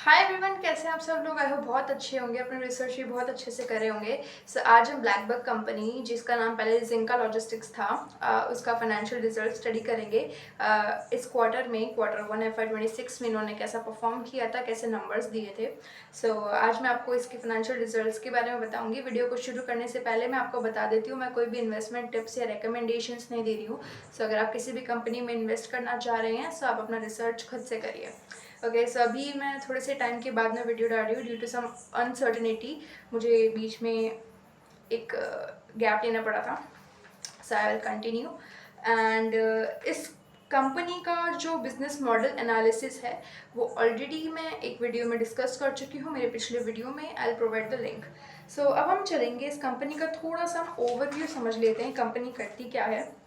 Hi everyone, कैसे हैं आप सब लोग। आई होप बहुत अच्छे होंगे, अपने रिसर्च भी बहुत अच्छे से कर रहे होंगे। आज हम ब्लैकबक कंपनी, जिसका नाम पहले जिंका लॉजिस्टिक्स था, उसका फाइनेंशियल रिजल्ट स्टडी करेंगे। इस क्वार्टर में, Q1 FY26 में इन्होंने कैसा परफॉर्म किया था, कैसे नंबर्स दिए थे। आज मैं आपको इसके फाइनेंशियल रिजल्ट्स के बारे में बताऊंगी। वीडियो को शुरू करने से पहले मैं आपको बता देती हूँ, मैं कोई भी इन्वेस्टमेंट टिप्स या रिकमेंडेशंस नहीं दे रही हूँ। अगर आप किसी भी कंपनी में इन्वेस्ट करना चाह रहे हैं आप अपना रिसर्च खुद से करिए। ओके, सो अभी मैं थोड़े से टाइम के बाद में वीडियो डाल रही हूँ ड्यू टू सम अनसर्टिनिटी। मुझे बीच में एक गैप लेना पड़ा था। सो आई विल कंटिन्यू। एंड इस कंपनी का जो बिजनेस मॉडल एनालिसिस है वो ऑलरेडी मैं एक वीडियो में डिस्कस कर चुकी हूँ, मेरे पिछले वीडियो में। I will provide the link. अब हम चलेंगे इस कंपनी का थोड़ा सा ओवरव्यू समझ लेते हैं, कंपनी करती क्या है।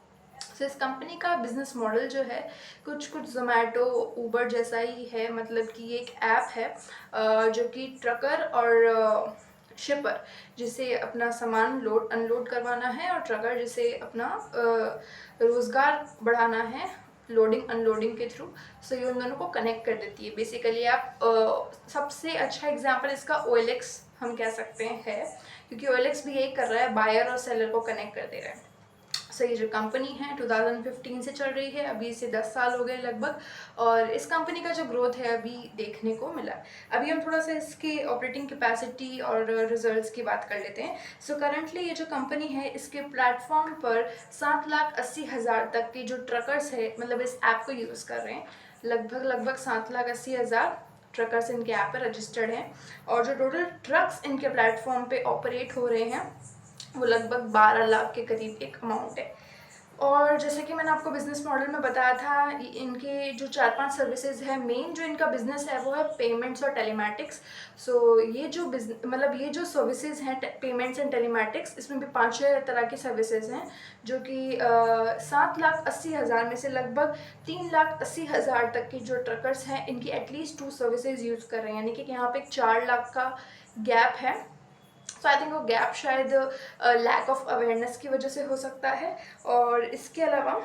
इस कंपनी का बिजनेस मॉडल जो है कुछ जोमेटो ऊबर जैसा ही है। मतलब कि ये एक ऐप है जो कि ट्रकर और शिपर जिसे अपना सामान लोड अनलोड करवाना है, और ट्रकर जिसे अपना रोज़गार बढ़ाना है लोडिंग अनलोडिंग के थ्रू। ये उन दोनों को कनेक्ट कर देती है बेसिकली। आप सबसे अच्छा एग्जांपल इसका OLX हम कह सकते हैं है, क्योंकि OLX भी यही कर रहा है, बायर और सेलर को कनेक्ट कर दे रहा है। ये जो कंपनी है 2015 से चल रही है, अभी इसे 10 साल हो गए लगभग। और इस कंपनी का जो ग्रोथ है अभी देखने को मिला। अभी हम थोड़ा सा इसके ऑपरेटिंग कैपेसिटी और रिजल्ट्स की बात कर लेते हैं। करंटली ये जो कंपनी है, इसके प्लेटफॉर्म पर 7,80,000 तक के जो ट्रकर्स है, मतलब इस ऐप को यूज़ कर रहे हैं। लगभग 7,80,000 ट्रकर्स इनके ऐप पर रजिस्टर्ड हैं। और जो टोटल ट्रक्स इनके प्लेटफॉर्म पे ऑपरेट हो रहे हैं वो लगभग 12 लाख के करीब एक अमाउंट है। और जैसे कि मैंने आपको बिज़नेस मॉडल में बताया था, इनके जो 4-5 सर्विसेज है, मेन जो इनका बिज़नेस है वो है पेमेंट्स और टेलीमैटिक्स। ये जो ये जो सर्विसेज हैं पेमेंट्स एंड टेलीमैटिक्स, इसमें भी 5-6 तरह की सर्विसेज हैं, जो कि 7,80,000 में से लगभग 3,80,000 तक की जो ट्रकर्स हैं, इनकी एटलीस्ट 2 सर्विसेज यूज़ कर रहे हैं। यानी कि यहाँ पे एक 4 लाख का गैप है। आई थिंक वो गैप शायद लैक ऑफ अवेयरनेस की वजह से हो सकता है। और इसके अलावा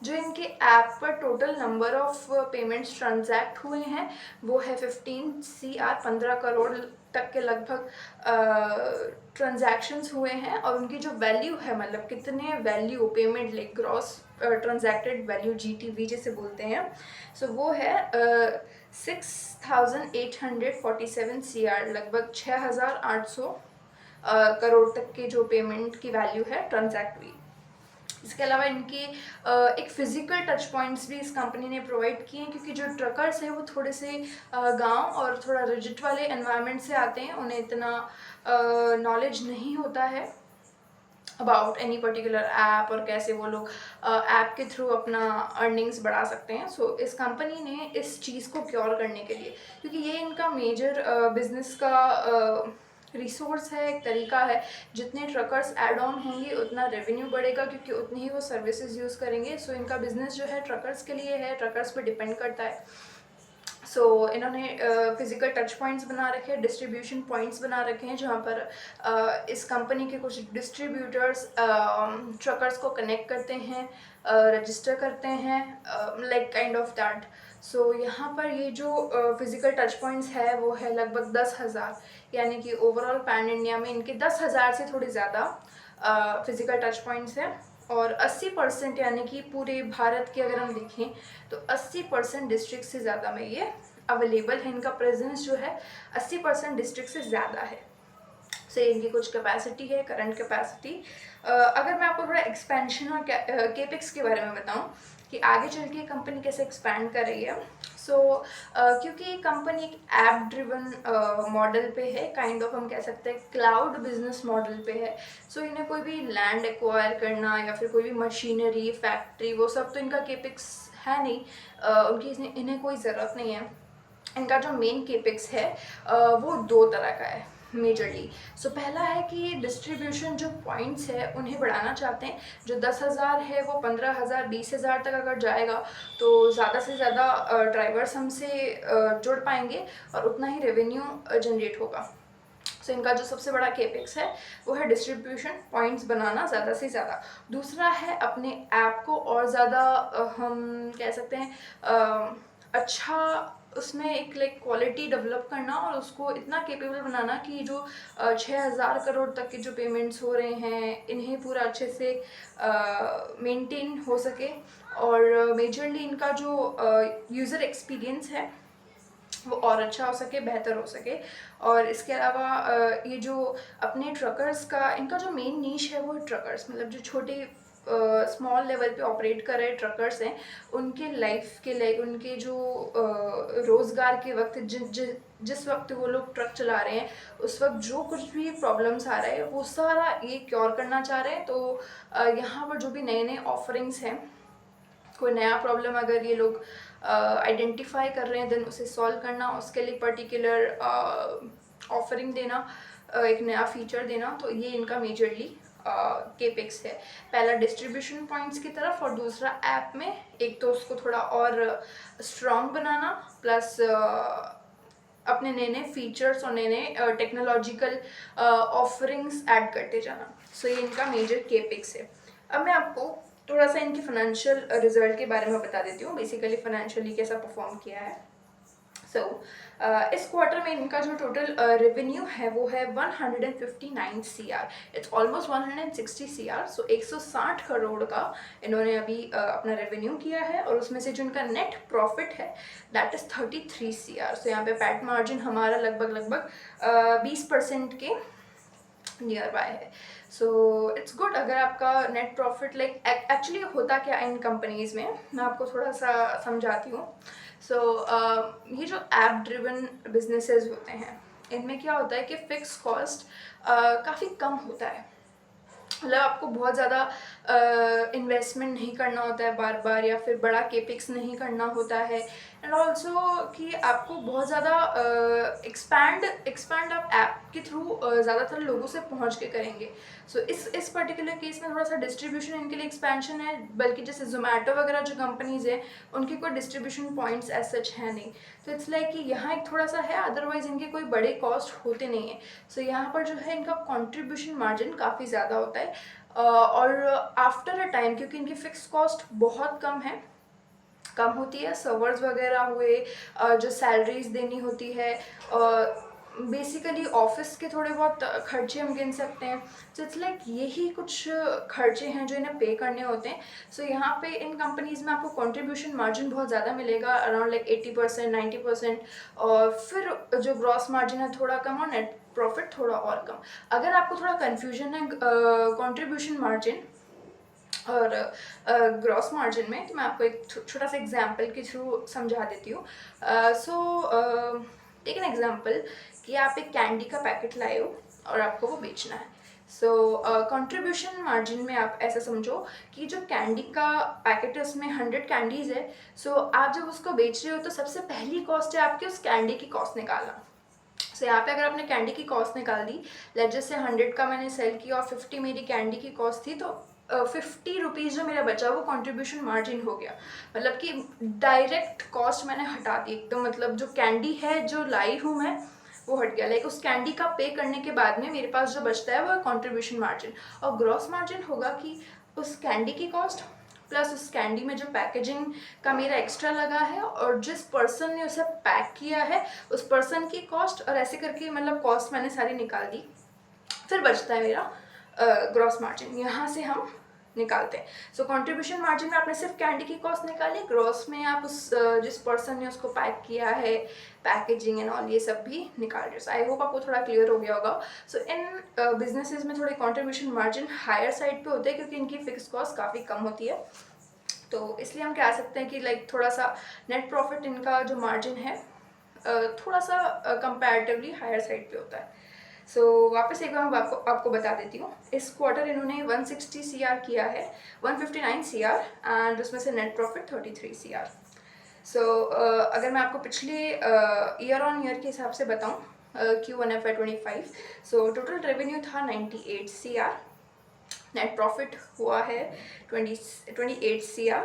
जो इनके ऐप पर total number of payments transact हुए हैं वो है 15 करोड़ तक के लगभग ट्रांजैक्शंस हुए हैं। और उनकी जो वैल्यू है, मतलब कितने value payment like gross transacted value GTV जिसे बोलते हैं, वो है 6,847 CR, लगभग 6,800 करोड़ तक के जो पेमेंट की वैल्यू है ट्रांजैक्ट हुई। इसके अलावा इनके एक फिजिकल टच पॉइंट्स भी इस कंपनी ने प्रोवाइड किए हैं, क्योंकि जो ट्रकर्स हैं वो थोड़े से गांव और थोड़ा रिजिट वाले एनवायरनमेंट से आते हैं, उन्हें इतना नॉलेज नहीं होता है अबाउट एनी पर्टिकुलर ऐप और कैसे वो लोग ऐप के थ्रू अपना अर्निंग्स बढ़ा सकते हैं। इस कंपनी ने इस चीज़ को क्योर करने के लिए, क्योंकि ये इनका मेजर बिजनेस का रिसोर्स है, एक तरीका है। जितने ट्रकर्स ऐड ऑन होंगे उतना रेवेन्यू बढ़ेगा, क्योंकि उतनी ही वो सर्विसेज यूज़ करेंगे। इनका बिजनेस जो है ट्रकर्स के लिए है, ट्रकर्स पे डिपेंड करता है। इन्होंने फिजिकल टच पॉइंट्स बना रखे हैं, डिस्ट्रीब्यूशन पॉइंट्स बना रखे हैं, जहाँ पर इस कंपनी के कुछ डिस्ट्रीब्यूटर्स ट्रकर्स को कनेक्ट करते हैं, रजिस्टर करते हैं, लाइक काइंड ऑफ दैट। यहाँ पर ये जो फिजिकल टच पॉइंट्स है वो है लगभग 10,000। यानी कि ओवरऑल पैन इंडिया में इनके 10,000 से थोड़ी ज़्यादा फिजिकल टच पॉइंट्स हैं। और 80% यानी कि पूरे भारत के अगर हम देखें तो 80% डिस्ट्रिक्ट से ज़्यादा में ये अवेलेबल है। इनका प्रेजेंस जो है 80% डिस्ट्रिक्ट से ज़्यादा है। इनकी कुछ कैपेसिटी है, करंट कैपेसिटी। अगर मैं आपको थोड़ा एक्सपेंशन और केपेक्स के बारे में बताऊं कि आगे चल के कंपनी कैसे एक्सपैंड कर रही है। क्योंकि ये कंपनी एक ऐप ड्रिवन मॉडल पे है, काइंड ऑफ हम कह सकते हैं क्लाउड बिजनेस मॉडल पे है। इन्हें कोई भी लैंड एक्वायर करना या फिर कोई भी मशीनरी फैक्ट्री, वो सब तो इनका केपेक्स है नहीं। इन्हें कोई ज़रूरत नहीं है। इनका जो मेन केपेक्स है वो 2 तरह का है मेजरली। पहला है कि डिस्ट्रीब्यूशन जो पॉइंट्स है उन्हें बढ़ाना चाहते हैं। जो 10,000 है वो 15,000 20,000 तक अगर जाएगा तो ज़्यादा से ज़्यादा ड्राइवर्स हमसे जुड़ पाएंगे और उतना ही रेवेन्यू जनरेट होगा। इनका जो सबसे बड़ा केपेक्स है वो है डिस्ट्रीब्यूशन पॉइंट्स बनाना ज़्यादा से ज़्यादा। दूसरा है अपने ऐप को और ज़्यादा हम कह सकते हैं अच्छा उसमें एक लाइक क्वालिटी डेवलप करना और उसको इतना केपेबल बनाना कि जो 6,000 करोड़ तक के जो पेमेंट्स हो रहे हैं इन्हें पूरा अच्छे से मेंटेन हो सके, और मेजरली इनका जो यूज़र एक्सपीरियंस है वो और अच्छा हो सके, बेहतर हो सके। और इसके अलावा ये जो अपने ट्रकर्स का इनका जो मेन नीश है वो ट्रकर्स, मतलब जो छोटे स्मॉल लेवल पे ऑपरेट कर रहे ट्रकर्स हैं, उनके लाइफ के लिए उनके जो रोज़गार के वक्त जिस वक्त वो लोग ट्रक चला रहे हैं उस वक्त जो कुछ भी प्रॉब्लम्स आ रहे हैं वो सारा ये क्योर करना चाह रहे हैं। तो यहाँ पर जो भी नए नए ऑफरिंग्स हैं, कोई नया प्रॉब्लम अगर ये लोग आइडेंटिफाई कर रहे हैं देन उसे सॉल्व करना, उसके लिए पर्टिकुलर ऑफरिंग देना, एक नया फीचर देना, तो ये इनका मेजरली केपेक्स है। पहला डिस्ट्रीब्यूशन पॉइंट्स की तरफ और दूसरा ऐप में, एक तो उसको थोड़ा और स्ट्रॉन्ग बनाना, प्लस अपने नए नए फीचर्स और नए नए टेक्नोलॉजिकल ऑफरिंग्स ऐड करते जाना। सो ये इनका मेजर केपेक्स है। अब मैं आपको थोड़ा सा इनके फाइनेंशियल रिजल्ट के बारे में बता देती हूँ, बेसिकली फाइनेंशियली कैसा परफॉर्म किया है। सो इस क्वार्टर में इनका जो टोटल रेवेन्यू है वो है 159 CR, इट्स ऑलमोस्ट 160 CR। सो 160 करोड़ का इन्होंने अभी अपना रेवेन्यू किया है, और उसमें से जो इनका नेट प्रॉफिट है दैट इज़ 33 CR। सो यहाँ पे पैट मार्जिन हमारा लगभग 20% के नियर बाय है। So it's good. अगर आपका नेट प्रॉफिट लाइक एक्चुअली होता क्या इन कंपनीज में, मैं आपको थोड़ा सा समझाती हूँ। सो ये जो ऐप ड्रिवन बिजनेसेस होते हैं इनमें क्या होता है कि फिक्स कॉस्ट काफ़ी कम होता है, मतलब आपको बहुत ज़्यादा इन्वेस्टमेंट नहीं करना होता है बार बार, या फिर बड़ा केपिक्स नहीं करना होता है, एंड ऑल्सो कि आपको बहुत ज़्यादा एक्सपैंड आप ऐप के थ्रू ज़्यादातर लोगों से पहुंच के करेंगे। सो इस पर्टिकुलर केस में थोड़ा सा डिस्ट्रीब्यूशन इनके लिए एक्सपेंशन है, बल्कि जैसे जोमेटो वगैरह जो कंपनीज है उनके कोई डिस्ट्रीब्यूशन पॉइंट्स एज सच है नहीं। तो इट्स लाइक कि यहाँ एक थोड़ा सा है, अदरवाइज इनके कोई बड़े कॉस्ट होते नहीं है। सो यहाँ पर जो है इनका कॉन्ट्रीब्यूशन मार्जिन काफ़ी ज़्यादा होता है, और आफ्टर अ टाइम क्योंकि इनकी फिक्स कॉस्ट बहुत कम होती है, सर्वर्स वगैरह हुए, जो सैलरीज देनी होती है, बेसिकली ऑफिस के थोड़े बहुत खर्चे हम गिन सकते हैं। तो इट्स लाइक यही कुछ खर्चे हैं जो इन्हें पे करने होते हैं। सो यहाँ पे इन कंपनीज में आपको कंट्रीब्यूशन मार्जिन बहुत ज़्यादा मिलेगा, अराउंड लाइक 80% 90%, और फिर जो ग्रॉस मार्जिन है थोड़ा कम और नेट प्रॉफिट थोड़ा और कम। अगर आपको थोड़ा कन्फ्यूजन है कंट्रीब्यूशन मार्जिन और ग्रॉस मार्जिन में, तो मैं आपको एक छोटा सा एग्जांपल के थ्रू समझा देती हूँ। सो टेक एन एग्जांपल कि आप एक कैंडी का पैकेट लाए हो और आपको वो बेचना है। सो कंट्रीब्यूशन मार्जिन में आप ऐसा समझो कि जो कैंडी का पैकेट है उसमें 100 कैंडीज़ है। सो आप जब उसको बेच रहे हो तो सबसे पहली कॉस्ट है आपकी उस कैंडी की कॉस्ट निकालना। सो यहाँ पे अगर आपने कैंडी की कॉस्ट निकाल दी, लेट जैसे 100 का मैंने सेल किया और 50 मेरी कैंडी की कॉस्ट थी, तो 50 रुपीज़ जो मेरा बचा वो कंट्रीब्यूशन मार्जिन हो गया। मतलब कि डायरेक्ट कॉस्ट मैंने हटा दी एकदम, मतलब जो कैंडी है जो लाई हूँ मैं वो हट गया। लाइक उस कैंडी का पे करने के बाद में मेरे पास जो बचता है वो है कंट्रीब्यूशन मार्जिन। और ग्रॉस मार्जिन होगा कि उस कैंडी की कॉस्ट प्लस उस कैंडी में जो पैकेजिंग का मेरा एक्स्ट्रा लगा है, और जिस पर्सन ने उसे पैक किया है उस पर्सन की कॉस्ट, और ऐसे करके मतलब कॉस्ट मैंने सारी निकाल दी। फिर बचता है मेरा ग्रॉस मार्जिन, यहाँ से हम निकालते हैं। सो कंट्रीब्यूशन मार्जिन में आपने सिर्फ कैंडी की कॉस्ट निकाली, ग्रॉस में आप उस जिस पर्सन ने उसको पैक किया है, पैकेजिंग एंड ऑल ये सब भी निकाल रहे हो। आई होप आपको थोड़ा क्लियर हो गया होगा। सो इन बिजनेसेस में थोड़े कंट्रीब्यूशन मार्जिन हायर साइड पे होते हैं क्योंकि इनकी फिक्स कॉस्ट काफ़ी कम होती है। तो इसलिए हम कह सकते हैं कि लाइक थोड़ा सा नेट प्रॉफिट इनका जो मार्जिन है थोड़ा सा कंपैरेटिवली हायर साइड पे होता है। सो वापस एक बार मैं आपको बता देती हूँ। इस क्वार्टर इन्होंने 160 CR किया है, 159 CR, एंड उसमें से नेट प्रॉफिट 33 CR। सो अगर मैं आपको पिछले ईयर ऑन ईयर के हिसाब से बताऊँ, Q1 FY25, so total revenue था 98 CR, नेट प्रॉफिट हुआ है 28 CR,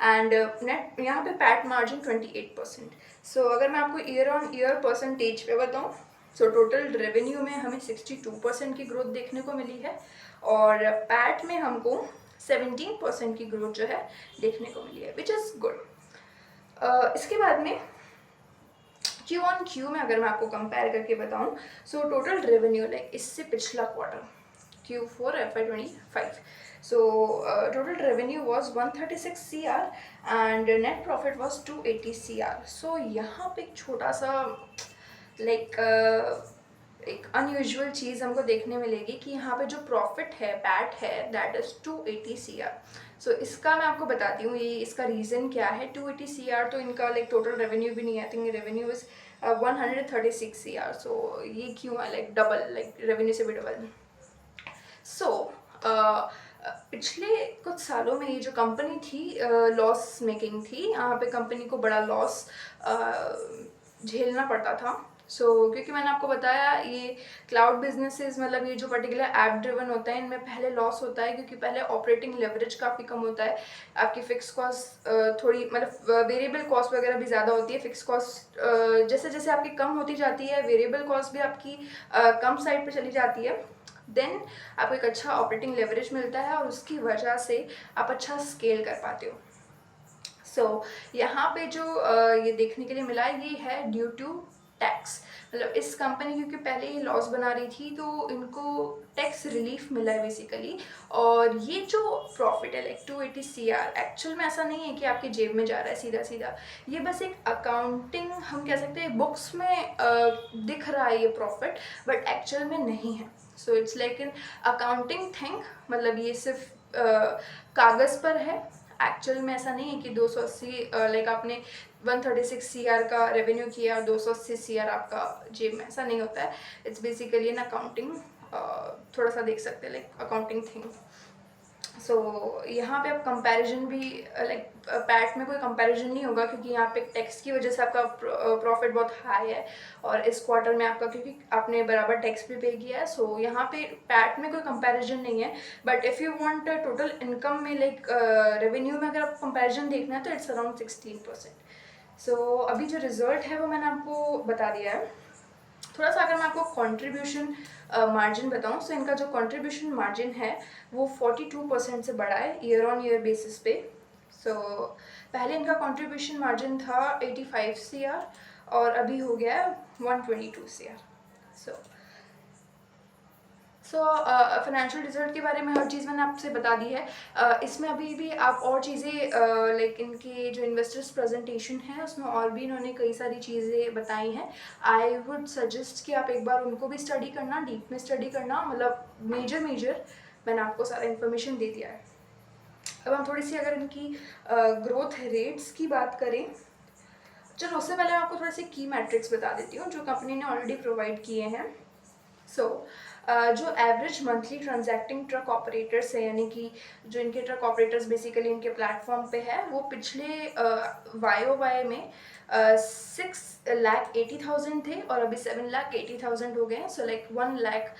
एंड नेट यहाँ पे पैट मार्जिन 28%। सो अगर मैं आपको ईयर ऑन ईयर परसेंटेज पे बताऊँ, सो टोटल रेवेन्यू में हमें 62% की ग्रोथ देखने को मिली है, और पैट में हमको 17% की ग्रोथ जो है देखने को मिली है, विच इज़ गुड। इसके बाद में क्यू ऑन क्यू में अगर मैं आपको कंपेयर करके बताऊं, सो टोटल रेवेन्यू लाइक इससे पिछला quarter Q4 FY25, so total revenue was 136 CR and net profit was 280 CR. so यहाँ पे एक छोटा सा लाइक एक अनयूजुअल चीज़ हमको देखने मिलेगी कि यहाँ पे जो प्रॉफिट है पैट है दैट इज़ 280 CR. सो इसका मैं आपको बताती हूँ ये इसका रीज़न क्या है. 280 CR तो इनका लाइक टोटल रेवेन्यू भी नहीं है. I think revenue is 136 CR. सो ये क्यों है लाइक डबल, लाइक रेवेन्यू से भी डबल. सो पिछले कुछ सालों में ये जो कंपनी थी लॉस मेकिंग थी. यहाँ पे कंपनी को बड़ा लॉस झेलना पड़ता था. क्योंकि मैंने आपको बताया ये क्लाउड बिजनेसेस, मतलब ये जो पर्टिकुलर ऐप ड्रिवन होता है इनमें पहले लॉस होता है क्योंकि पहले ऑपरेटिंग लेवरेज काफ़ी कम होता है. आपकी फिक्स कॉस्ट थोड़ी, मतलब वेरिएबल कॉस्ट वगैरह भी ज़्यादा होती है. फिक्स कॉस्ट जैसे जैसे आपकी कम होती जाती है वेरिएबल कॉस्ट भी आपकी कम साइड पर चली जाती है. देन आपको एक अच्छा ऑपरेटिंग लेवरेज मिलता है और उसकी वजह से आप अच्छा स्केल कर पाते हो. यहाँ पे जो ये देखने के लिए मिला ये है ड्यू टू टैक्स. मतलब इस कंपनी क्योंकि पहले ही लॉस बना रही थी तो इनको टैक्स रिलीफ मिला है बेसिकली. और ये जो प्रॉफिट है लाइक 280 CR एक्चुअल में ऐसा नहीं है कि आपकी जेब में जा रहा है सीधा सीधा. ये बस एक अकाउंटिंग हम कह सकते हैं बुक्स में दिख रहा है ये प्रॉफिट, बट एक्चुअल में नहीं है. So it's like an accounting thing. मतलब ये सिर्फ कागज़ पर है. एक्चुअल में ऐसा नहीं है कि 280 लाइक आपने 136 CR का रेवेन्यू किया और 280 CR आपका जेब में, ऐसा नहीं होता है. इट्स बेसिकली एन अकाउंटिंग, थोड़ा सा देख सकते हैं लाइक अकाउंटिंग थिंग. यहाँ पे आप कंपैरिजन भी लाइक पैट में कोई कंपैरिजन नहीं होगा क्योंकि यहाँ पे टैक्स की वजह से आपका प्रॉफिट बहुत हाई है और इस क्वार्टर में आपका क्योंकि आपने बराबर टैक्स भी पे किया है. यहाँ पे पैट में कोई कंपैरिजन नहीं है. But if you want total income में लाइक रेवेन्यू में अगर आप कंपैरिजन देखना है तो इट्स अराउंड 16%. अभी जो रिजल्ट है वो मैंने आपको बता दिया है. थोड़ा सा अगर मैं आपको कंट्रीब्यूशन मार्जिन बताऊं तो इनका जो कंट्रीब्यूशन मार्जिन है वो 42% से बढ़ा है ईयर ऑन ईयर बेसिस पे. पहले इनका कंट्रीब्यूशन मार्जिन था 85 CR और अभी हो गया है 122 CR. फाइनेंशियल रिजल्ट के बारे में हर चीज़ मैंने आपसे बता दी है. इसमें अभी भी आप और चीज़ें लाइक इनके जो इन्वेस्टर्स प्रेजेंटेशन है उसमें और भी इन्होंने कई सारी चीज़ें बताई हैं. आई वुड सजेस्ट कि आप एक बार उनको भी स्टडी करना, डीप में स्टडी करना. मतलब मेजर मैंने आपको सारा इन्फॉर्मेशन दे दिया है. अब हम थोड़ी सी अगर इनकी ग्रोथ रेट्स की बात करें, चलो उससे पहले मैं आपको थोड़े से की मैट्रिक्स बता देती हूँ जो कंपनी ने ऑलरेडी प्रोवाइड किए हैं. जो average monthly transacting truck operators है, यानी कि जो इनके ट्रक ऑपरेटर्स बेसिकली इनके प्लेटफॉर्म पे है, वो पिछले YOY में 6,80,000 थे और अभी 7,80,000 हो गए हैं. लाइक 1 लाख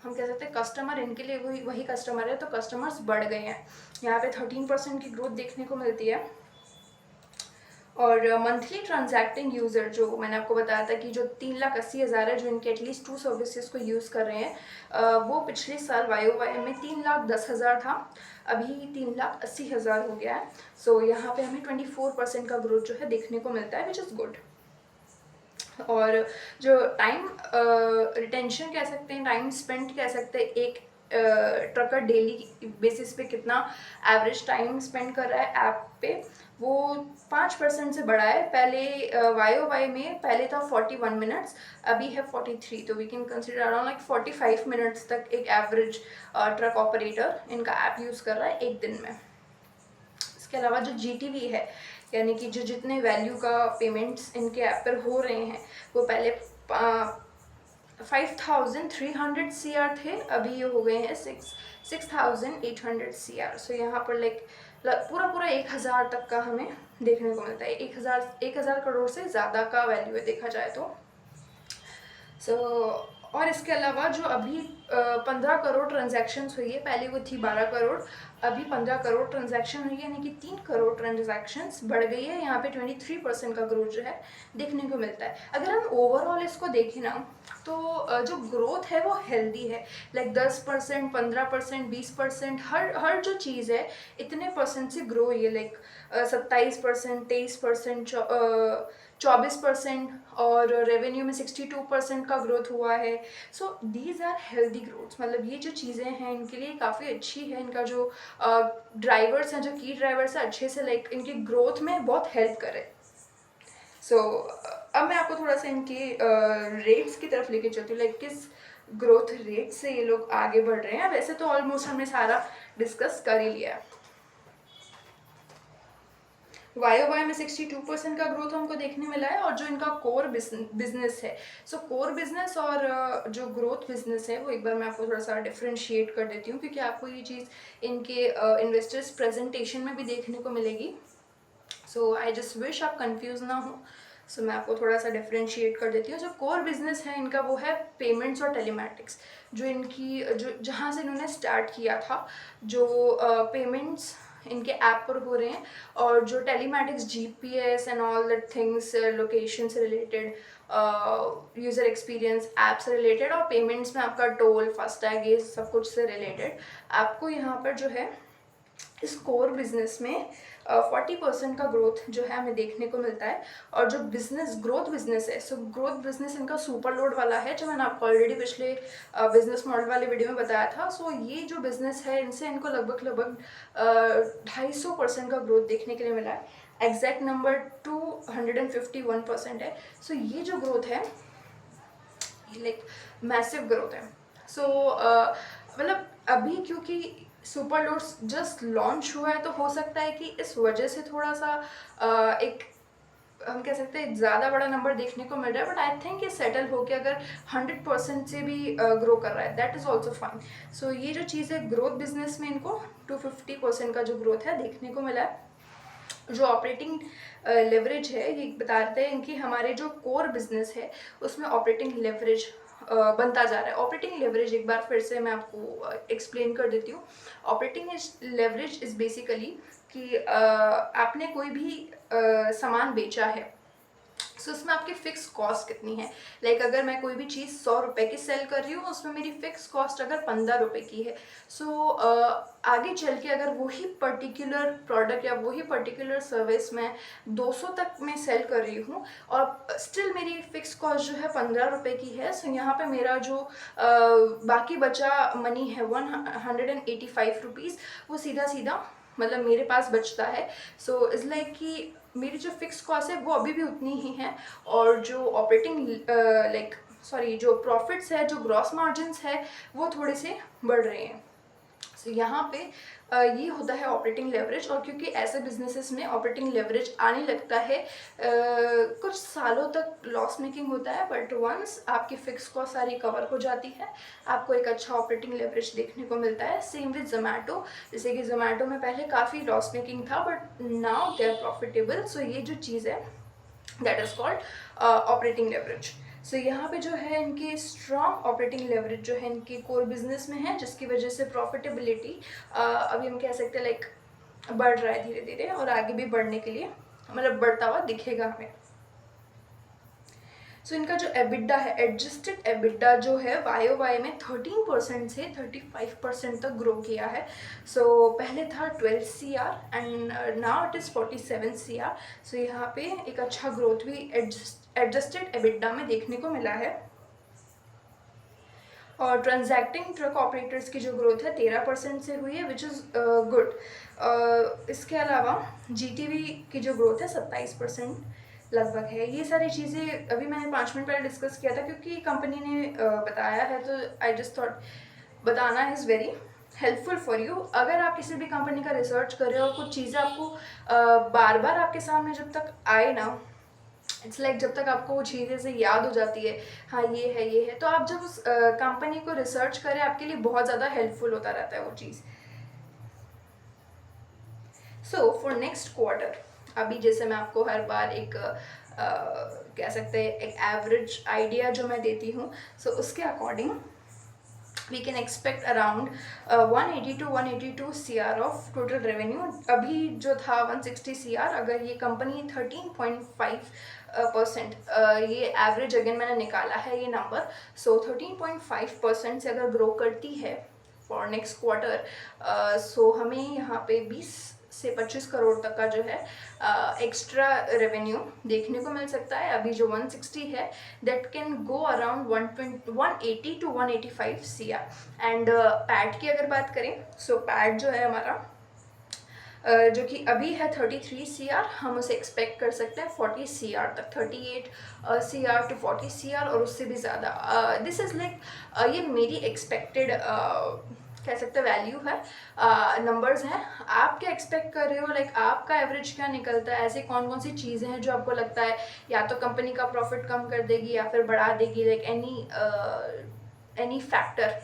हम कह सकते हैं कस्टमर इनके लिए वही कस्टमर है, तो कस्टमर्स बढ़ गए हैं. यहाँ पे 13% की ग्रोथ देखने को मिलती है. और मंथली ट्रांजैक्टिंग यूज़र जो मैंने आपको बताया था कि जो 3,80,000 है जो इनके एटलीस्ट 2 सर्विसेज को यूज़ कर रहे हैं, वो पिछले साल YOY में 3,10,000 था, अभी 3,80,000 हो गया है. यहाँ पे हमें 24% का ग्रोथ जो है देखने को मिलता है, विच इज़ गुड. और जो टाइम रिटेंशन कह सकते हैं, टाइम स्पेंड कह सकते हैं, एक ट्रकर डेली बेसिस पे कितना एवरेज टाइम स्पेंड कर रहा है ऐप पे, वो 5% से बढ़ा है. पहले YOY में पहले था 41 मिनट्स, अभी है 43. तो we can consider around like 45 minutes तक एक एवरेज ट्रक ऑपरेटर इनका ऐप यूज़ कर रहा है एक दिन में. इसके अलावा जो GTV है, यानी कि जो जितने वैल्यू का पेमेंट्स इनके ऐप पर हो रहे हैं, वो पहले 5,300 CR थे, अभी ये हो गए हैं 6,800 CR. यहाँ पर लाइक पूरा 1,000 तक का हमें देखने को मिलता है. 1,000 करोड़ से ज़्यादा का वैल्यू है देखा जाए तो. और इसके अलावा जो अभी 15 करोड़ ट्रांजैक्शंस हुई है, पहले वो थी 12 करोड़, अभी 15 करोड़ ट्रांजैक्शन हुई है, यानी कि 3 करोड़ ट्रांजैक्शंस बढ़ गई है। यहाँ पे 23% का ग्रोथ जो है देखने को मिलता है। अगर हम ओवरऑल इसको देखें ना, तो जो ग्रोथ है वो हेल्दी है, लाइक 10%, 15%, 20%, हर जो चीज़ है इतने परसेंट से ग्रो हुई है, लाइक 27%, 23%, 24%, और रेवेन्यू में 62% का ग्रोथ हुआ है। So these are healthy growths, मतलब ये जो चीज़ें हैं इनके लिए काफ़ी अच्छी है। इनका जो ड्राइवर्स हैं, जो की ड्राइवर्स हैं, अच्छे से लाइक इनकी ग्रोथ में बहुत हेल्प करे। सो अब मैं आपको थोड़ा सा इनके रेट्स की तरफ लेके चलती हूँ, लाइक किस ग्रोथ रेट से ये लोग आगे बढ़ रहे हैं। वैसे तो ऑलमोस्ट हमने सारा डिस्कस कर ही लिया है। YOY में 62% का ग्रोथ हमको देखने मिला है, और जो इनका कोर बिजनेस है, सो कोर बिजनेस और जो ग्रोथ बिजनेस है, वो एक बार मैं आपको थोड़ा सा डिफ्रेंशिएट कर देती हूँ, क्योंकि आपको ये चीज़ इनके इन्वेस्टर्स प्रेजेंटेशन में भी देखने को मिलेगी। सो आई जस्ट विश आप कंफ्यूज ना हो। सो मैं आपको थोड़ा सा डिफ्रेंशिएट कर देती हूँ। जो कोर बिजनेस है इनका वो है पेमेंट्स और टेलीमैटिक्स, जो इनकी जो जहाँ से इन्होंने स्टार्ट किया था, जो पेमेंट्स इनके ऐप पर हो रहे हैं, और जो telematics GPS and all that things, location से रिलेटेड, यूज़र एक्सपीरियंस ऐप से रिलेटेड, और पेमेंट्स में आपका टोल, फास्टैग, ये सब कुछ से रिलेटेड आपको यहाँ पर जो है इस कोर बिजनेस में 40% का ग्रोथ जो है हमें देखने को मिलता है। और जो बिजनेस ग्रोथ बिजनेस है, सो ग्रोथ बिजनेस इनका सुपर लोड वाला है, जो मैंने आपको ऑलरेडी पिछले बिजनेस मॉडल वाले वीडियो में बताया था। सो ये जो बिजनेस है, इनसे इनको लगभग 250% का ग्रोथ देखने के लिए मिला है। एग्जैक्ट नंबर 251% है। सो ये जो ग्रोथ है, ये लाइक मैसिव ग्रोथ है। सो मतलब अभी क्योंकि सुपर लोड्स जस्ट लॉन्च हुआ है, तो हो सकता है कि इस वजह से थोड़ा सा एक हम कह सकते हैं ज़्यादा बड़ा नंबर देखने को मिल रहा है। बट आई थिंक ये सेटल होकर अगर 100% से भी ग्रो कर रहा है, दैट इज़ ऑल्सो फाइन। सो ये जो चीज़ है, ग्रोथ बिजनेस में इनको 250% का जो ग्रोथ है देखने को मिला है। जो ऑपरेटिंग लेवरेज है, ये बताते हैं कि हमारे जो कोर बिजनेस है उसमें ऑपरेटिंग लेवरेज बनता जा रहा है। ऑपरेटिंग लेवरेज एक बार फिर से मैं आपको एक्सप्लेन कर देती हूँ। ऑपरेटिंग लेवरेज इज़ बेसिकली कि आपने कोई भी सामान बेचा है, सो उसमें आपकी फिक्स कॉस्ट कितनी है। लाइक अगर मैं कोई भी चीज़ 100 रुपये की सेल कर रही हूँ, उसमें मेरी फिक्स कॉस्ट अगर 15 रुपये की है, सो आगे चल के अगर वही पर्टिकुलर प्रोडक्ट या वही पर्टिकुलर सर्विस मैं 200 तक में सेल कर रही हूँ, और स्टिल मेरी फिक्स कॉस्ट जो है 15 रुपये की है, सो यहाँ पे मेरा जो बाकी बचा मनी है 185 रुपीज़, वो सीधा सीधा मतलब मेरे पास बचता है। सो इज़ लाइक कि मेरी जो फिक्स कॉस्ट है वो अभी भी उतनी ही है, और जो ऑपरेटिंग जो प्रॉफिट्स है, जो ग्रॉस मार्जिन्स है, वो थोड़े से बढ़ रहे हैं। सो यहाँ पे ये होता है ऑपरेटिंग लेवरेज। और क्योंकि ऐसे बिजनेसेस में ऑपरेटिंग लेवरेज आने लगता है, कुछ सालों तक लॉस मेकिंग होता है, बट वंस आपकी फिक्स कॉस्ट सारी कवर हो जाती है, आपको एक अच्छा ऑपरेटिंग लेवरेज देखने को मिलता है। सेम विद जोमेटो, जैसे कि जोमेटो में पहले काफ़ी लॉस मेकिंग था, but now they are profitable. So ये जो चीज़ है, that is called operating leverage. So यहाँ पे जो है इनकी स्ट्रॉन्ग ऑपरेटिंग लेवरेज जो है इनके कोर बिजनेस में है, जिसकी वजह से प्रॉफिटेबिलिटी अभी हम कह सकते हैं लाइक बढ़ रहा है धीरे धीरे, और आगे भी बढ़ने के लिए मतलब बढ़ता हुआ दिखेगा हमें। सो इनका जो एबिडा है, एडजस्टेड एबिडा जो है YOY में 13% से 35% तक ग्रो किया है। सो पहले था 12 CR and now it is 47 CR। सो यहाँ पे एक अच्छा ग्रोथ भी एडजस्टेड एबिडा में देखने को मिला है। और ट्रांजैक्टिंग ट्रक ऑपरेटर्स की जो ग्रोथ है 13% से हुई है, विच इज़ गुड। इसके अलावा GTV की जो ग्रोथ है 27% लगभग है। ये सारी चीज़ें अभी मैंने 5 मिनट पहले डिस्कस किया था, क्योंकि कंपनी ने बताया है, तो आई जस्ट थॉट बताना is very helpful for you. अगर आप किसी भी कंपनी का रिसर्च कर रहे हो और कुछ चीज़ें आपको बार बार आपके सामने जब तक आए ना, इट्स लाइक जब तक आपको वो चीज़ें से याद हो जाती है, हाँ ये है, तो आप जब उस कंपनी को रिसर्च करें, आपके लिए बहुत ज़्यादा हेल्पफुल होता रहता है वो चीज़। सो फॉर नेक्स्ट क्वार्टर, अभी जैसे मैं आपको हर बार एक कह सकते हैं एक एवरेज आइडिया जो मैं देती हूँ, सो उसके according we can expect around 180 to 182 CR of total revenue. अभी जो था 160 CR, अगर ये कंपनी 13.5% ये एवरेज अगेन मैंने निकाला है ये नंबर, सो 13.5% से अगर ग्रो करती है फॉर नेक्स्ट क्वार्टर, सो हमें यहाँ पे 20 से 25 करोड़ तक का जो है एक्स्ट्रा रेवेन्यू देखने को मिल सकता है. अभी जो 160 है that can go around 180 to 185 CR. And PAT की अगर बात करें, सो पैट जो है हमारा जो कि अभी है 33 CR, हम उसे एक्सपेक्ट कर सकते हैं 40 CR तक, 38 CR टू 40 CR और उससे भी ज़्यादा. दिस इज़ लाइक ये मेरी एक्सपेक्टेड कह सकते हैं वैल्यू है, नंबर्स हैं. आप क्या एक्सपेक्ट कर रहे हो, लाइक आपका एवरेज क्या निकलता है, ऐसी कौन कौन सी चीज़ें हैं जो आपको लगता है या तो कंपनी का प्रॉफिट कम कर देगी या फिर बढ़ा देगी, like any factor,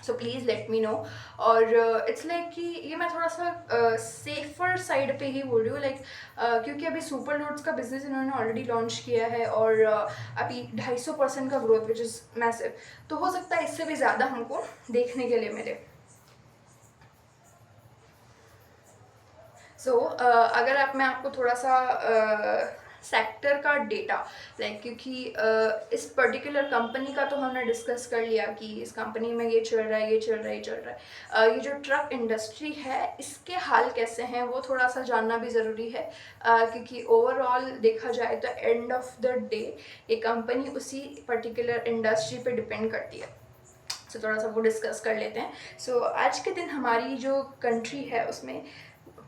so please let me know. और इट्स लाइक कि ये मैं थोड़ा सा सेफर साइड पे ही बोल रही हूँ, लाइक क्योंकि अभी सुपर लोड्स का बिजनेस इन्होंने ऑलरेडी लॉन्च किया है और अभी 250% का ग्रोथ विच इज़ मैसिव, तो हो सकता है इससे भी ज़्यादा हमको देखने के लिए मिले. सो अगर मैं आपको थोड़ा सा सेक्टर का डेटा, लाइक क्योंकि इस पर्टिकुलर कंपनी का तो हमने डिस्कस कर लिया कि इस कंपनी में ये चल रहा है, ये चल रहा है, ये चल रहा है. ये जो ट्रक इंडस्ट्री है इसके हाल कैसे हैं वो थोड़ा सा जानना भी ज़रूरी है, क्योंकि ओवरऑल देखा जाए तो एंड ऑफ द डे ये कंपनी उसी पर्टिकुलर इंडस्ट्री पे डिपेंड करती है. सो थोड़ा सा वो डिस्कस कर लेते हैं. सो आज के दिन हमारी जो कंट्री है उसमें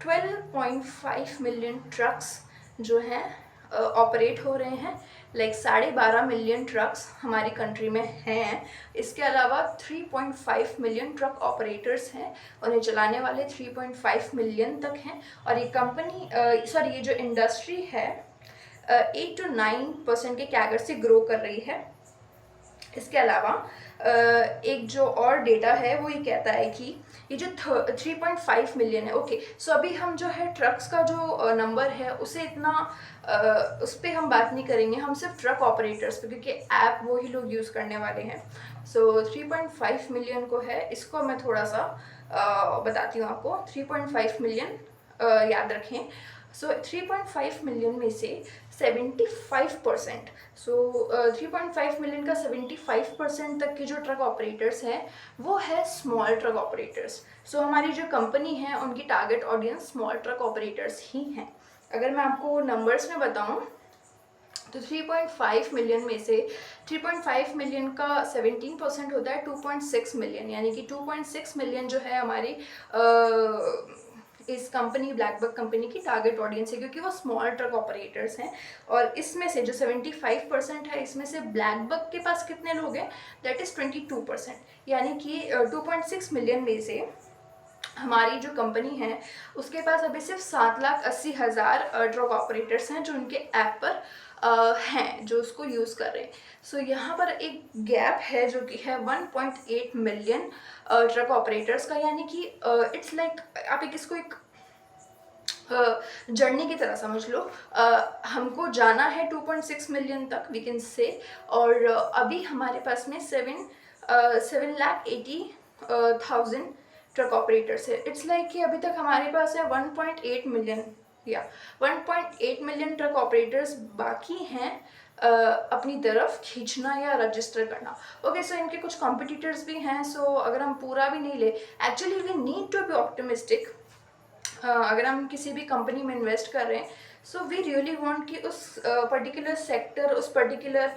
12.5 मिलियन ट्रक्स जो हैं ऑपरेट हो रहे हैं, लाइक 12.5 मिलियन ट्रक्स हमारी कंट्री में हैं. इसके अलावा 3.5 मिलियन ट्रक ऑपरेटर्स हैं, उन्हें चलाने वाले 3.5 मिलियन तक हैं. और ये कंपनी सॉरी ये जो इंडस्ट्री है 8 to 9% के कैगर से ग्रो कर रही है. इसके अलावा एक जो और डेटा है वो ये कहता है कि ये जो 3.5 मिलियन है, ओके, सो अभी हम जो है ट्रक्स का जो नंबर है उसे इतना उस पर हम बात नहीं करेंगे, हम सिर्फ ट्रक ऑपरेटर्स पे, क्योंकि ऐप वो ही लोग यूज़ करने वाले हैं. सो 3.5 मिलियन को है, इसको मैं थोड़ा सा बताती हूँ आपको. 3.5 मिलियन याद रखें. सो 3.5 मिलियन में से 75%, सो 3.5 मिलियन का 75% तक के जो ट्रक ऑपरेटर्स हैं वो है स्मॉल ट्रक ऑपरेटर्स. सो हमारी जो कंपनी है उनकी target audience small truck operators ही हैं. अगर मैं आपको नंबर्स में बताऊं तो 3.5 मिलियन में से 3.5 मिलियन का 17% होता है 2.6 मिलियन, यानी कि 2.6 मिलियन जो है हमारी इस कंपनी ब्लैकबक कंपनी की टारगेट ऑडियंस है, क्योंकि वो स्मॉल ट्रक ऑपरेटर्स हैं. और इसमें से जो 75% है इसमें से ब्लैकबक के पास कितने लोग हैं, दैट इज़ 22%, यानी कि 2.6 मिलियन में से हमारी जो कंपनी है उसके पास अभी सिर्फ 7,80,000 ट्रक ऑपरेटर्स हैं जो उनके ऐप पर हैं, जो उसको यूज़ कर रहे हैं. सो यहाँ पर एक गैप है जो कि है 1.8 मिलियन ट्रक ऑपरेटर्स का, यानी कि इट्स लाइक आप इसको एक जर्नी की तरह समझ लो. हमको जाना है 2.6 मिलियन तक वी कैन से, और अभी हमारे पास में 7,80,000 ट्रक ऑपरेटर्स है. इट्स लाइक कि अभी तक हमारे पास है 1.8 मिलियन या 1.8 मिलियन ट्रक ऑपरेटर्स बाकी हैं अपनी तरफ खींचना या रजिस्टर करना. ओके, सो इनके कुछ कॉम्पिटिटर्स भी हैं. सो अगर हम पूरा भी नहीं ले, actually we need to be optimistic. अगर हम किसी भी कंपनी में इन्वेस्ट कर रहे हैं, सो वी रियली वांट कि उस पर्टिकुलर सेक्टर, उस पर्टिकुलर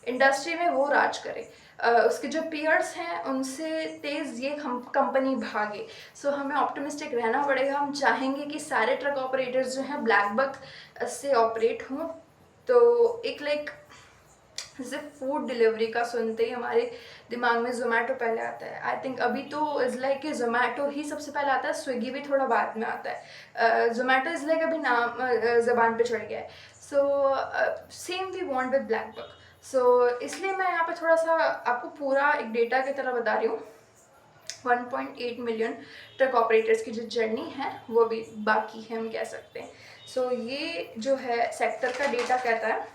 इंडस्ट्री में वो राज करे. उसके जो पीयर्स हैं उनसे तेज़ ये कंपनी भागे. सो हमें ऑप्टिमिस्टिक रहना पड़ेगा. हम चाहेंगे कि सारे ट्रक ऑपरेटर्स जो हैं ब्लैकबक से ऑपरेट हों. तो एक लाइक जैसे फूड डिलीवरी का सुनते ही हमारे दिमाग में जोमेटो पहले आता है. आई थिंक अभी तो इज़ लाइक कि जोमेटो ही सबसे पहले आता है, स्विगी भी थोड़ा बाद में आता है. जोमेटो इज़ लाइक अभी नाम ज़बान पे चढ़ गया है. So same we want with BlackBuck. So इसलिए मैं यहाँ पे थोड़ा सा आपको पूरा एक डेटा की तरह बता रही हूँ. 1.8 मिलियन ट्रक ऑपरेटर्स की जो जर्नी है वो भी बाकी है, हम कह सकते हैं. सो ये जो है सेक्टर का डेटा कहता है।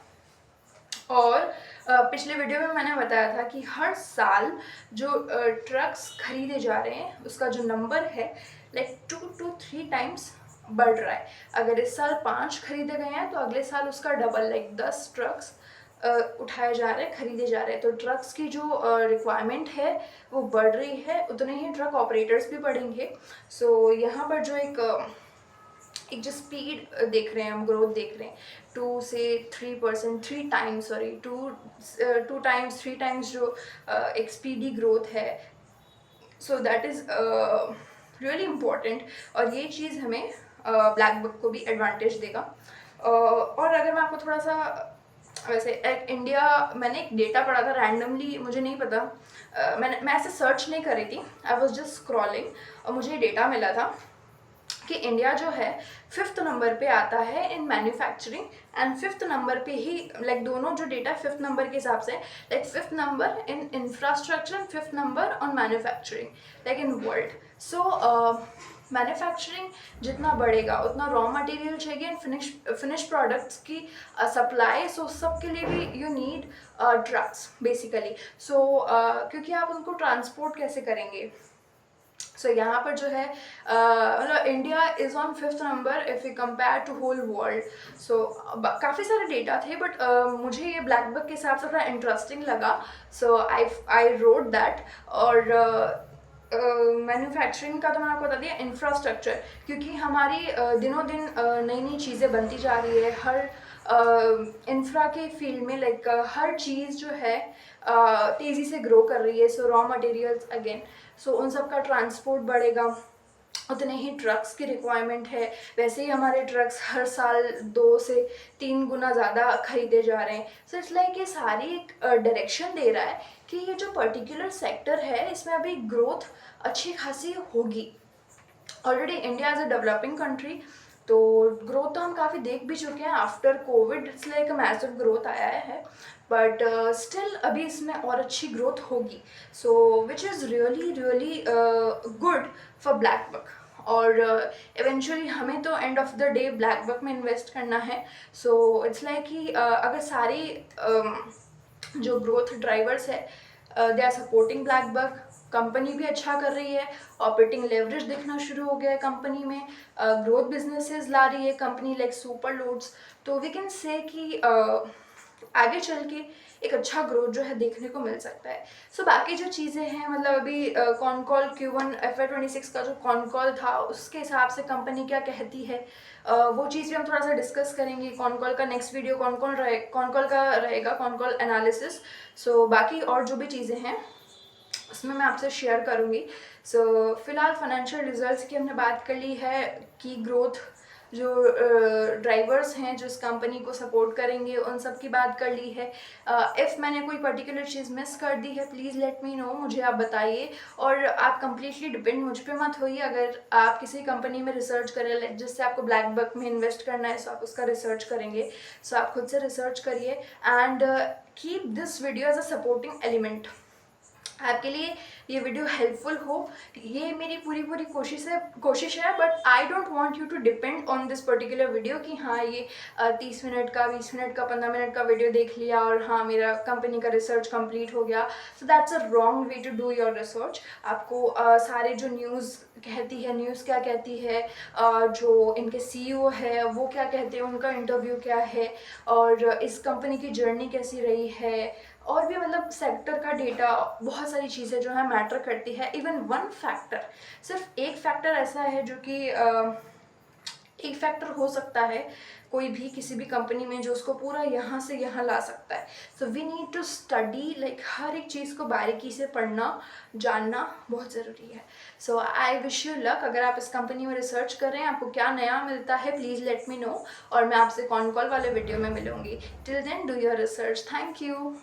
और पिछले वीडियो में मैंने बताया था कि हर साल जो ट्रक्स खरीदे जा रहे हैं उसका जो नंबर है लाइक 2 to 3 टाइम्स बढ़ रहा है। अगर इस साल 5 खरीदे गए हैं तो अगले साल उसका डबल लाइक 10 ट्रक्स उठाए जा रहे हैं, खरीदे जा रहे हैं। तो ट्रक्स की जो रिक्वायरमेंट है वो बढ़ रही है, उतने ही ट्रक ऑपरेटर्स भी बढ़ेंगे। सो यहाँ पर जो एक जो स्पीड देख रहे हैं हम, ग्रोथ देख रहे हैं 2 से 3%, 3 टाइम्स, सॉरी 2 टाइम्स 3 टाइम्स जो एक स्पीडी ग्रोथ है। So that is really important, और ये चीज़ हमें ब्लैक बुक को भी एडवांटेज देगा। और अगर मैं आपको थोड़ा सा वैसे इंडिया, मैंने एक डेटा पढ़ा था रैंडमली, मुझे नहीं पता, मैं ऐसे सर्च नहीं कर रही थी, आई वॉज जस्ट स्क्रॉलिंग और मुझे डेटा मिला था कि इंडिया जो है 5th नंबर पे आता है in manufacturing and 5th number पे ही, लाइक दोनों जो डेटा 5th नंबर के हिसाब से, like 5th number in infrastructure and 5th number on manufacturing like in world. So manufacturing जितना बढ़ेगा उतना रॉ मटेरियल चाहिए एंड फिनिश प्रोडक्ट्स की सप्लाई। सो सब के लिए भी यू नीड ट्रक्स बेसिकली। सो क्योंकि आप उनको ट्रांसपोर्ट कैसे करेंगे। सो यहाँ पर जो है मतलब India is on 5th number if you compare to whole world. So काफ़ी सारे डेटा थे बट मुझे ये ब्लैक बुक के हिसाब से थोड़ा इंटरेस्टिंग लगा। सो आई रोट दैट। और मैन्युफैक्चरिंग का तो मैंने आपको बता दिया। इंफ्रास्ट्रक्चर, क्योंकि हमारी दिनों दिन नई नई चीज़ें बनती जा रही है हर इंफ्रा के फील्ड में, लाइक हर चीज़ जो है तेज़ी से ग्रो कर रही है। सो रॉ मटेरियल्स अगेन, सो उन सब का ट्रांसपोर्ट बढ़ेगा, उतने ही ट्रक्स की रिक्वायरमेंट है। वैसे ही हमारे ट्रक्स हर साल 2 से 3 गुना ज़्यादा खरीदे जा रहे हैं। सो इट्स लाइक ये सारी एक डायरेक्शन दे रहा है कि ये जो पर्टिकुलर सेक्टर है इसमें अभी ग्रोथ अच्छी खासी होगी। Already India as a developing country, तो ग्रोथ तो हम काफ़ी देख भी चुके हैं after covid, it's like massive growth आया है, बट स्टिल अभी इसमें और अच्छी ग्रोथ होगी। So which is really really good for BlackBuck. और इवेंचुअली हमें तो end of the day BlackBuck में इन्वेस्ट करना है। सो इट्स लाइक कि अगर सारी जो ग्रोथ ड्राइवर्स है they are supporting black book, company भी अच्छा कर रही है, ऑपरेटिंग लेवरेज दिखना शुरू हो गया है कंपनी में, ग्रोथ बिजनेसेस ला रही है कंपनी लाइक सुपर लोड्स। तो वी कैन से कि आगे चल के एक अच्छा ग्रोथ जो है देखने को मिल सकता है। सो बाकी जो चीज़ें हैं, मतलब अभी कॉन कॉल Q1 FY26 का जो कॉन कॉल था उसके हिसाब से कंपनी क्या कहती है, वो चीज़ भी हम थोड़ा सा डिस्कस करेंगे। कॉन कॉल का नेक्स्ट वीडियो कॉन कॉल का रहेगा, कॉन कॉल एनालिसिस। सो बाकी और जो भी चीज़ें हैं उसमें मैं आपसे शेयर करूँगी। सो फिलहाल फाइनेंशियल रिजल्ट्स की हमने बात कर ली है कि ग्रोथ जो ड्राइवर्स हैं जो इस कंपनी को सपोर्ट करेंगे उन सब की बात कर ली है। इफ़ मैंने कोई पर्टिकुलर चीज़ मिस कर दी है प्लीज़ लेट मी नो, मुझे आप बताइए। और आप कम्प्लीटली डिपेंड मुझ पे मत होइए। अगर आप किसी कंपनी में रिसर्च करें जिससे आपको ब्लैक बुक में इन्वेस्ट करना है, सो आप उसका रिसर्च करेंगे। सो आप खुद से रिसर्च करिए and keep this video as a supporting element. आपके लिए ये वीडियो हेल्पफुल हो, ये मेरी पूरी कोशिश है। But I don't want you to depend on this particular video कि हाँ ये 30 मिनट का, 20 मिनट का, 15 मिनट का वीडियो देख लिया और हाँ मेरा कंपनी का रिसर्च कंप्लीट हो गया। So that's a wrong way to do your research. आपको सारे जो न्यूज़ कहती है, न्यूज़ क्या कहती है, जो इनके CEO है वो क्या कहते हैं, उनका इंटरव्यू क्या है, और इस कंपनी की जर्नी कैसी रही है, और भी मतलब सेक्टर का डेटा, बहुत सारी चीज़ें जो है मैटर करती है। इवन वन फैक्टर, सिर्फ एक फैक्टर ऐसा है जो कि एक फैक्टर हो सकता है कोई भी किसी भी कंपनी में जो उसको पूरा यहाँ से यहाँ ला सकता है। So we need to study, like हर एक चीज़ को बारीकी से पढ़ना जानना बहुत ज़रूरी है। सो आई विश यू लक। अगर आप इस कंपनी में रिसर्च कर रहे हैं, आपको क्या नया मिलता है प्लीज़ लेट मी नो, और मैं आपसे कॉन कॉल वाले वीडियो में मिलूंगी। Till then do your research. Thank you.